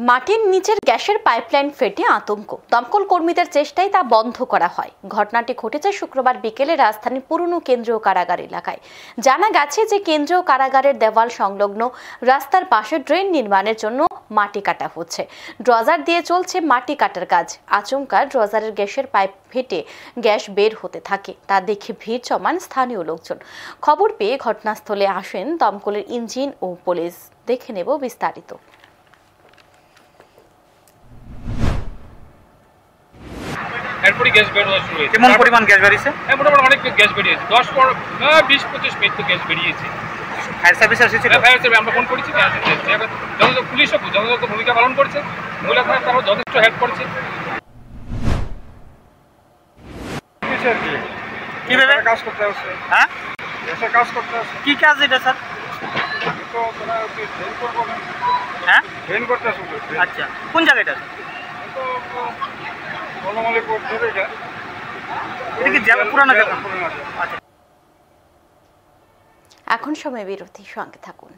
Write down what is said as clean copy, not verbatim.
মাটির নিচের গ্যাসের পাইপলাইন ফেটে আতঙ্ক। দমকল কর্মীদের চেষ্টায় তা বন্ধ করা হয়। ঘটনাটি ঘটেছে শুক্রবার বিকেলে রাজধানীর পুরনো কেন্দ্রীয় কারাগার এলাকায়। জানা গেছে যে কেন্দ্রীয় কারাগারের দেওয়াল সংলগ্ন রাস্তার পাশে ড্রেন নির্মাণের জন্য মাটি কাটা হচ্ছে। ড্রজার দিয়ে চলছে মাটি কাটার কাজ। আচমকা ড্রজারের গ্যাসের পাইপ ফেটে গ্যাস বের হতে থাকে। তা দেখে ভিড় জমান স্থানীয় লোকজন। খবর পেয়ে ঘটনাস্থলে আসেন দমকলের ইঞ্জিন ও পুলিশ। দেখে নেব বিস্তারিত। এরপরই গ্যাস বের হওয়া শুরু হয়েছে। কেমন পরিমাণ গ্যাস বেরিয়েছে? মোটামুটি অনেক গ্যাস বেরিয়েছে, 20-25 মিনিট তো গ্যাস বেরিয়েছে। ফায়ার সার্ভিস এসেছিল? ফায়ার সার্ভিস আমরা ফোন করেছি, যথেষ্ট পুলিশও যথাযথ ভূমিকা পালন করছে, মহিলা থানার তারাও যথেষ্ট হেল্প করছে। কিভাবে কাজ করতে আসছে? হ্যাঁ, এসে কাজ করতে আসছে। কি কাজ এটা স্যার? তো তোরা ড্রেন করবো না? হ্যাঁ, ড্রেন করতে আসবে। আচ্ছা, কোন জায়গাটা? তো বনমালীপুর ধরে এটা কি পুরানো জায়গা? পুরানো জায়গা। এখন সময় বিরতির সঙ্গে থাকুন।